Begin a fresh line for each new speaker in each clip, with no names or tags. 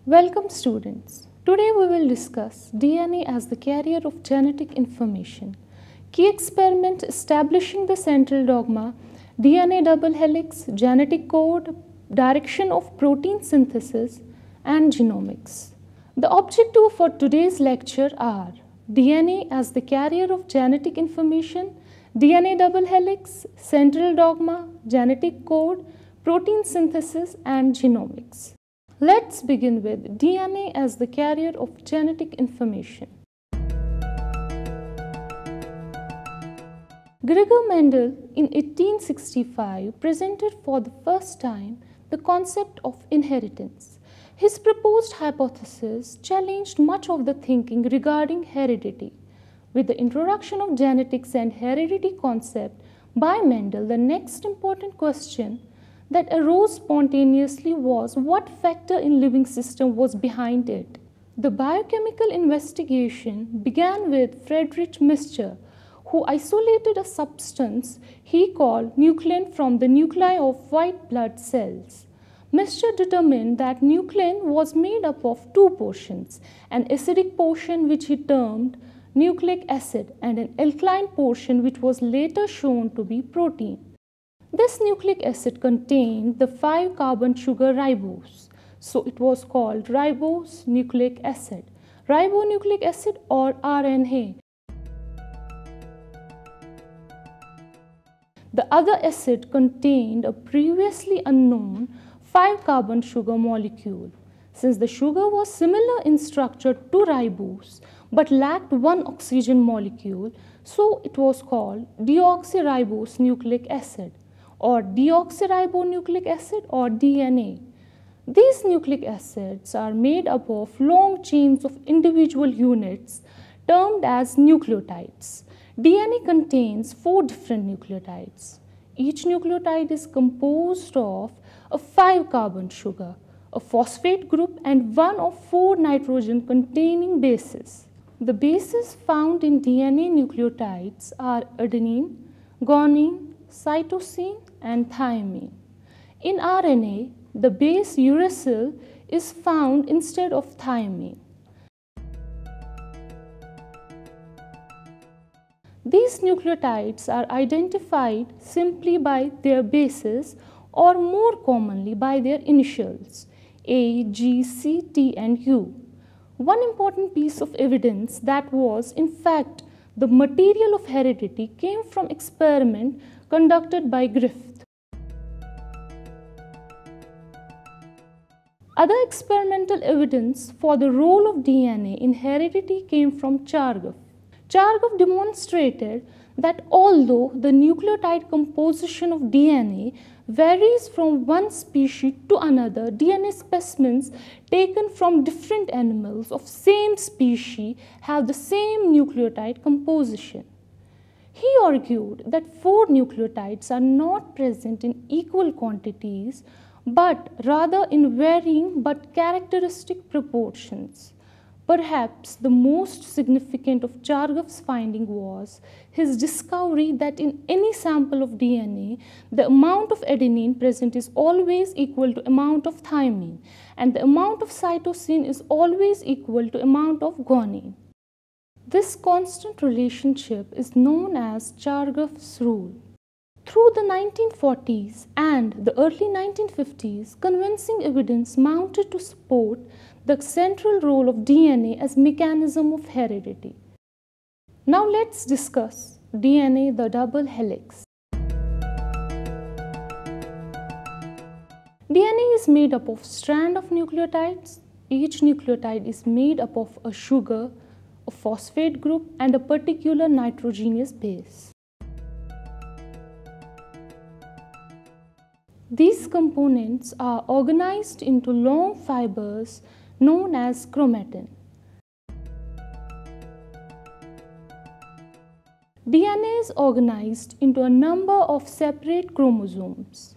Welcome students. Today we will discuss DNA as the carrier of genetic information. Key experiment establishing the central dogma, DNA double helix, genetic code, direction of protein synthesis and genomics. The objective for today's lecture are DNA as the carrier of genetic information, DNA double helix, central dogma, genetic code, protein synthesis and genomics. Let's begin with DNA as the carrier of genetic information. Gregor Mendel in 1865 presented for the first time the concept of inheritance. His proposed hypothesis challenged much of the thinking regarding heredity. With the introduction of genetics and heredity concept by Mendel, the next important question that arose spontaneously was what factor in living system was behind it. The biochemical investigation began with Friedrich Mischer, who isolated a substance he called nuclein from the nuclei of white blood cells. Mischer determined that nuclein was made up of two portions, an acidic portion which he termed nucleic acid and an alkaline portion which was later shown to be protein. This nucleic acid contained the 5-carbon sugar ribose, so it was called ribose nucleic acid, ribonucleic acid or RNA. The other acid contained a previously unknown 5-carbon sugar molecule. Since the sugar was similar in structure to ribose but lacked one oxygen molecule, so it was called deoxyribose nucleic acid or deoxyribonucleic acid or DNA. These nucleic acids are made up of long chains of individual units termed as nucleotides. DNA contains 4 different nucleotides. Each nucleotide is composed of a 5-carbon sugar, a phosphate group and one of 4 nitrogen containing bases. The bases found in DNA nucleotides are adenine, guanine, cytosine and thymine. In RNA, the base uracil is found instead of thymine. These nucleotides are identified simply by their bases or more commonly by their initials A, G, C, T and U. One important piece of evidence that was in fact the material of heredity came from experiment conducted by Griffith. Other experimental evidence for the role of DNA in heredity came from Chargaff. Chargaff demonstrated that although the nucleotide composition of DNA varies from one species to another, DNA specimens taken from different animals of same species have the same nucleotide composition. He argued that 4 nucleotides are not present in equal quantities but rather in varying but characteristic proportions. Perhaps the most significant of Chargaff's finding was his discovery that in any sample of DNA, the amount of adenine present is always equal to amount of thymine and the amount of cytosine is always equal to amount of guanine. This constant relationship is known as Chargaff's rule. Through the 1940s and the early 1950s, convincing evidence mounted to support the central role of DNA as mechanism of heredity. Now let's discuss DNA, the double helix. DNA is made up of strand of nucleotides. Each nucleotide is made up of a sugar, a phosphate group and a particular nitrogenous base. These components are organized into long fibers known as chromatin. DNA is organized into a number of separate chromosomes.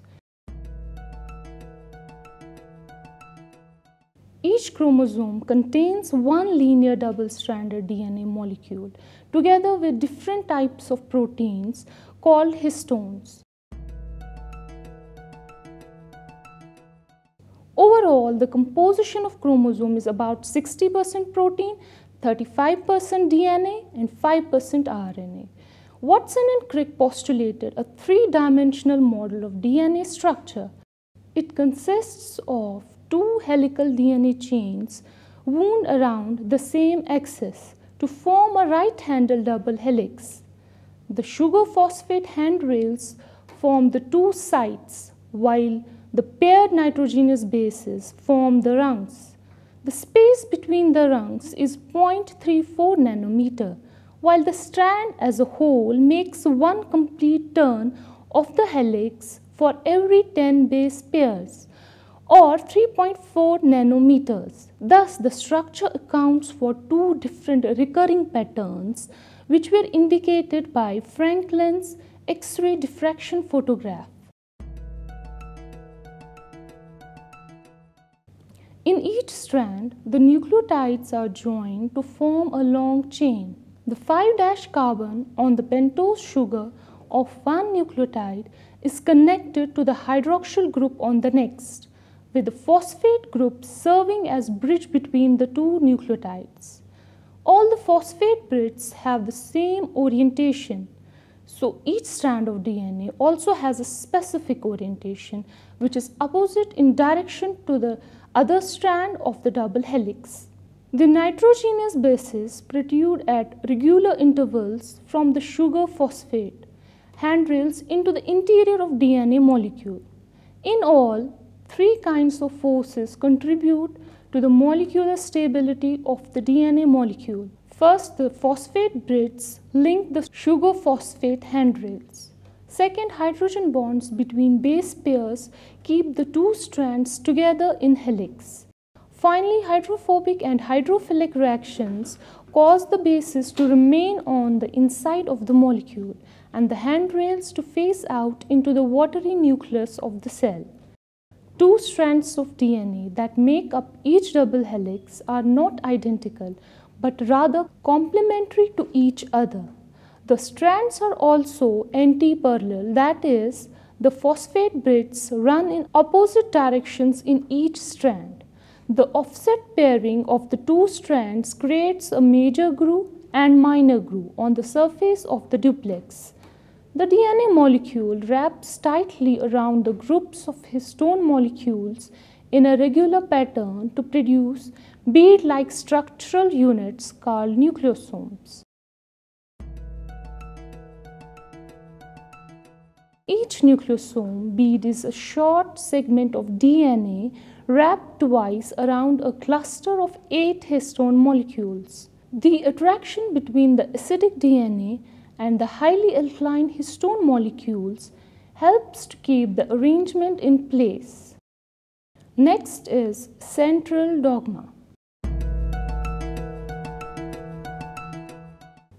Each chromosome contains one linear double-stranded DNA molecule together with different types of proteins called histones. Overall, the composition of chromosome is about 60% protein, 35% DNA and 5% RNA. Watson and Crick postulated a three-dimensional model of DNA structure. It consists of two helical DNA chains wound around the same axis to form a right-handed double helix. The sugar phosphate handrails form the two sites, while the paired nitrogenous bases form the rungs. The space between the rungs is 0.34 nanometer, while the strand as a whole makes one complete turn of the helix for every 10 base pairs, or 3.4 nanometers. Thus, the structure accounts for two different recurring patterns which were indicated by Franklin's X-ray diffraction photograph. In each strand, the nucleotides are joined to form a long chain. The 5' carbon on the pentose sugar of one nucleotide is connected to the hydroxyl group on the next, with the phosphate group serving as bridge between the two nucleotides. All the phosphate bridges have the same orientation, so each strand of DNA also has a specific orientation which is opposite in direction to the other strand of the double helix. The nitrogenous bases protrude at regular intervals from the sugar phosphate handrails into the interior of DNA molecule. In all, three kinds of forces contribute to the molecular stability of the DNA molecule. First, the phosphate bridges link the sugar phosphate handrails. Second, hydrogen bonds between base pairs keep the two strands together in helix. Finally, hydrophobic and hydrophilic reactions cause the bases to remain on the inside of the molecule and the handrails to face out into the watery nucleus of the cell. Two strands of DNA that make up each double helix are not identical but rather complementary to each other. The strands are also anti-parallel, that is, the phosphate bridges run in opposite directions in each strand. The offset pairing of the two strands creates a major groove and minor groove on the surface of the duplex. The DNA molecule wraps tightly around the groups of histone molecules in a regular pattern to produce bead-like structural units called nucleosomes. Each nucleosome bead is a short segment of DNA wrapped twice around a cluster of 8 histone molecules. The attraction between the acidic DNA and the highly alkaline histone molecules helps to keep the arrangement in place. Next is central dogma.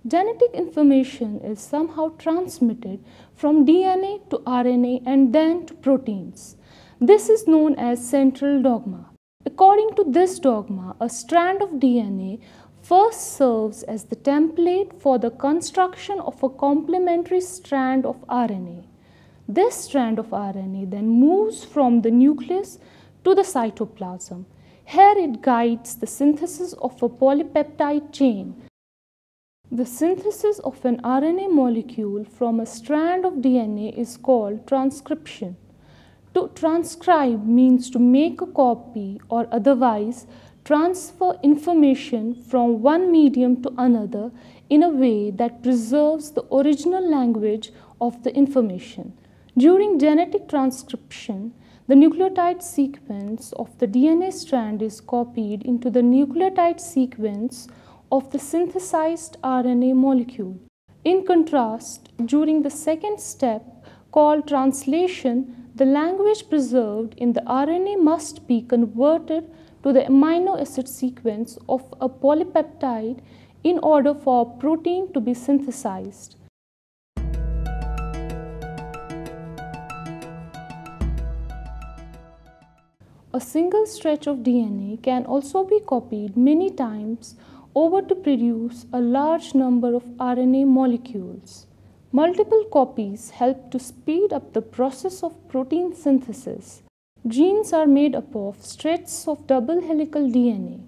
Genetic information is somehow transmitted from DNA to RNA and then to proteins. This is known as central dogma. According to this dogma, a strand of DNA first serves as the template for the construction of a complementary strand of RNA. This strand of RNA then moves from the nucleus to the cytoplasm. Here it guides the synthesis of a polypeptide chain. The synthesis of an RNA molecule from a strand of DNA is called transcription. To transcribe means to make a copy or otherwise transfer information from one medium to another in a way that preserves the original language of the information. During genetic transcription, the nucleotide sequence of the DNA strand is copied into the nucleotide sequence of the synthesized RNA molecule. In contrast, during the second step called translation, the language preserved in the RNA must be converted to the amino acid sequence of a polypeptide in order for a protein to be synthesized. A single stretch of DNA can also be copied many times over to produce a large number of RNA molecules. Multiple copies help to speed up the process of protein synthesis. Genes are made up of strips of double helical DNA.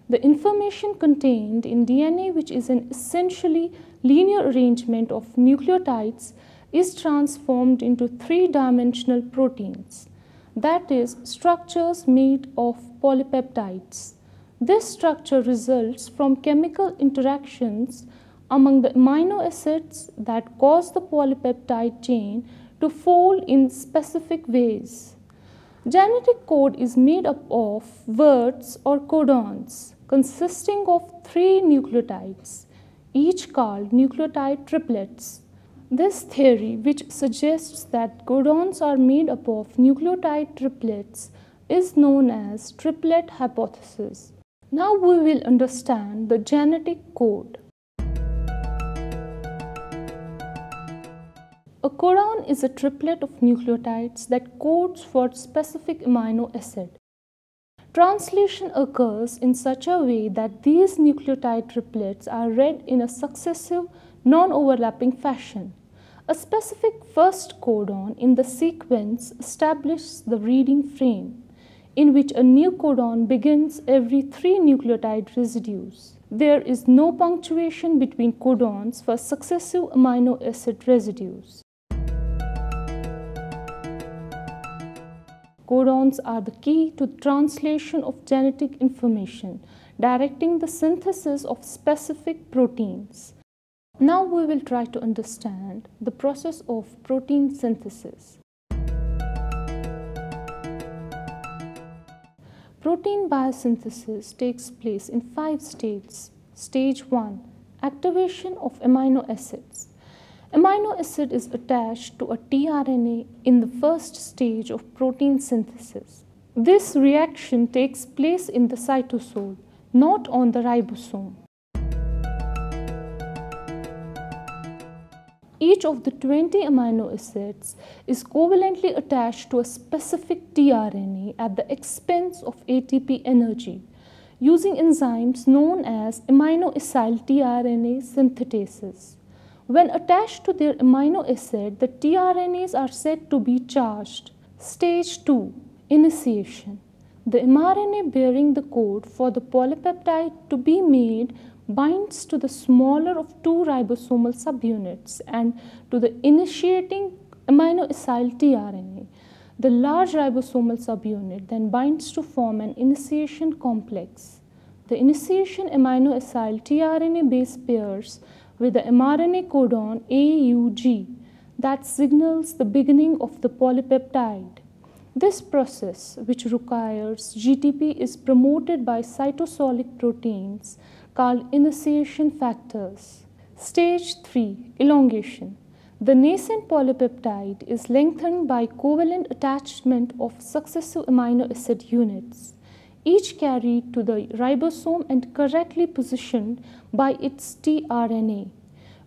The information contained in DNA, which is an essentially linear arrangement of nucleotides, is transformed into three-dimensional proteins, that is, structures made of polypeptides. This structure results from chemical interactions among the amino acids that cause the polypeptide chain to fold in specific ways. Genetic code is made up of words or codons consisting of three nucleotides, each called nucleotide triplets. This theory, which suggests that codons are made up of nucleotide triplets, is known as triplet hypothesis. Now we will understand the genetic code. A codon is a triplet of nucleotides that codes for specific amino acid. Translation occurs in such a way that these nucleotide triplets are read in a successive, non-overlapping fashion. A specific first codon in the sequence establishes the reading frame, in which a new codon begins every 3 nucleotide residues. There is no punctuation between codons for successive amino acid residues. Codons are the key to translation of genetic information, directing the synthesis of specific proteins. Now we will try to understand the process of protein synthesis. Protein biosynthesis takes place in 5 stages. Stage 1. Activation of amino acids. Amino acid is attached to a tRNA in the first stage of protein synthesis. This reaction takes place in the cytosol, not on the ribosome. Each of the 20 amino acids is covalently attached to a specific tRNA at the expense of ATP energy, using enzymes known as amino-acyl tRNA synthetases. When attached to their amino acid, the tRNAs are said to be charged. Stage 2. Initiation. The mRNA bearing the code for the polypeptide to be made binds to the smaller of 2 ribosomal subunits and to the initiating amino-acyl tRNA. The large ribosomal subunit then binds to form an initiation complex. The initiation amino-acyl tRNA base pairs with the mRNA codon AUG that signals the beginning of the polypeptide. This process, which requires GTP, is promoted by cytosolic proteins called initiation factors. Stage 3. Elongation. The nascent polypeptide is lengthened by covalent attachment of successive amino acid units, each carried to the ribosome and correctly positioned by its tRNA,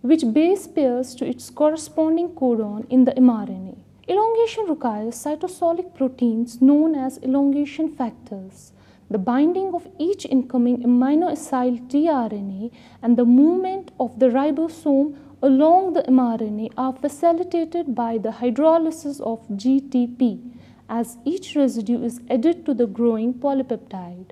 which base pairs to its corresponding codon in the mRNA. Elongation requires cytosolic proteins known as elongation factors. The binding of each incoming amino-acyl tRNA and the movement of the ribosome along the mRNA are facilitated by the hydrolysis of GTP, as each residue is added to the growing polypeptide.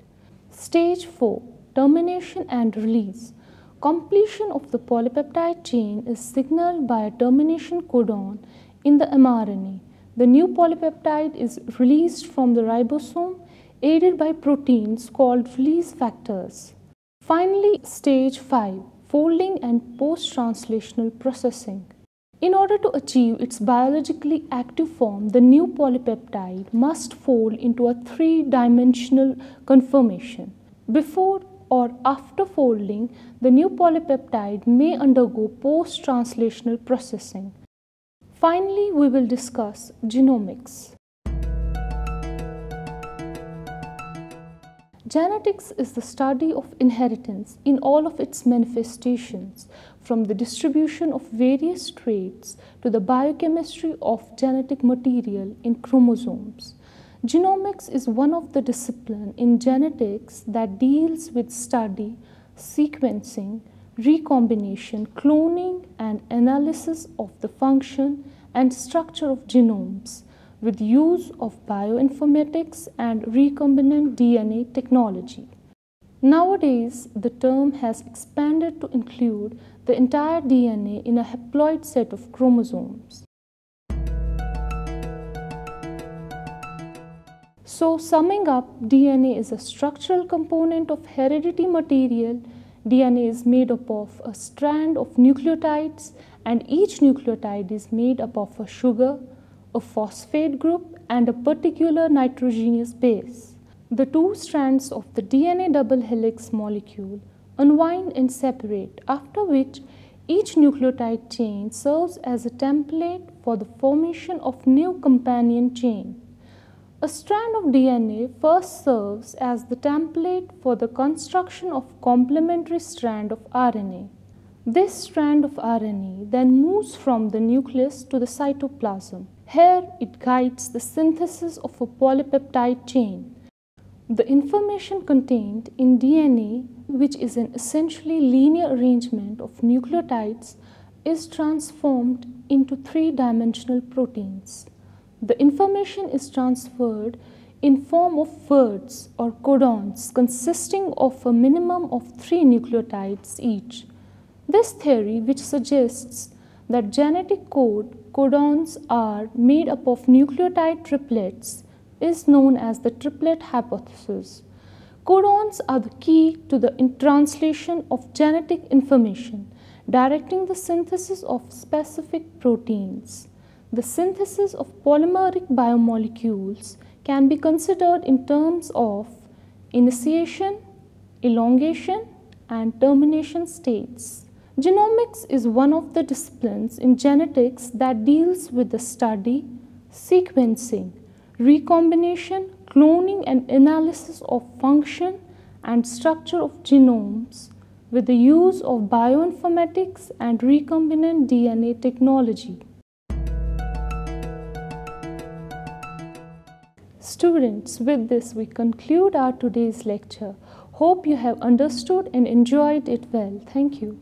Stage 4. Termination and release. Completion of the polypeptide chain is signaled by a termination codon in the mRNA. The new polypeptide is released from the ribosome, aided by proteins called release factors. Finally, stage 5. Folding and post-translational processing. In order to achieve its biologically active form, the new polypeptide must fold into a 3-dimensional conformation. Before or after folding, the new polypeptide may undergo post-translational processing. Finally, we will discuss genomics. Genetics is the study of inheritance in all of its manifestations, from the distribution of various traits to the biochemistry of genetic material in chromosomes. Genomics is one of the disciplines in genetics that deals with study, sequencing, recombination, cloning, and analysis of the function and structure of genomes, with use of bioinformatics and recombinant DNA technology. Nowadays, the term has expanded to include the entire DNA in a haploid set of chromosomes. So, summing up, DNA is a structural component of heredity material. DNA is made up of a strand of nucleotides, and each nucleotide is made up of a sugar, a phosphate group, and a particular nitrogenous base. The two strands of the DNA double helix molecule unwind and separate, after which each nucleotide chain serves as a template for the formation of new companion chain. A strand of DNA first serves as the template for the construction of complementary strand of RNA. This strand of RNA then moves from the nucleus to the cytoplasm. Here it guides the synthesis of a polypeptide chain. The information contained in DNA, which is an essentially linear arrangement of nucleotides, is transformed into three-dimensional proteins. The information is transferred in form of words or codons consisting of a minimum of 3 nucleotides each. This theory, which suggests that genetic codons are made up of nucleotide triplets, is known as the triplet hypothesis. Codons are the key to the translation of genetic information, directing the synthesis of specific proteins. The synthesis of polymeric biomolecules can be considered in terms of initiation, elongation, and termination states. Genomics is one of the disciplines in genetics that deals with the study, sequencing, recombination, cloning, and analysis of function and structure of genomes with the use of bioinformatics and recombinant DNA technology. Students, with this we conclude our today's lecture. Hope you have understood and enjoyed it well. Thank you.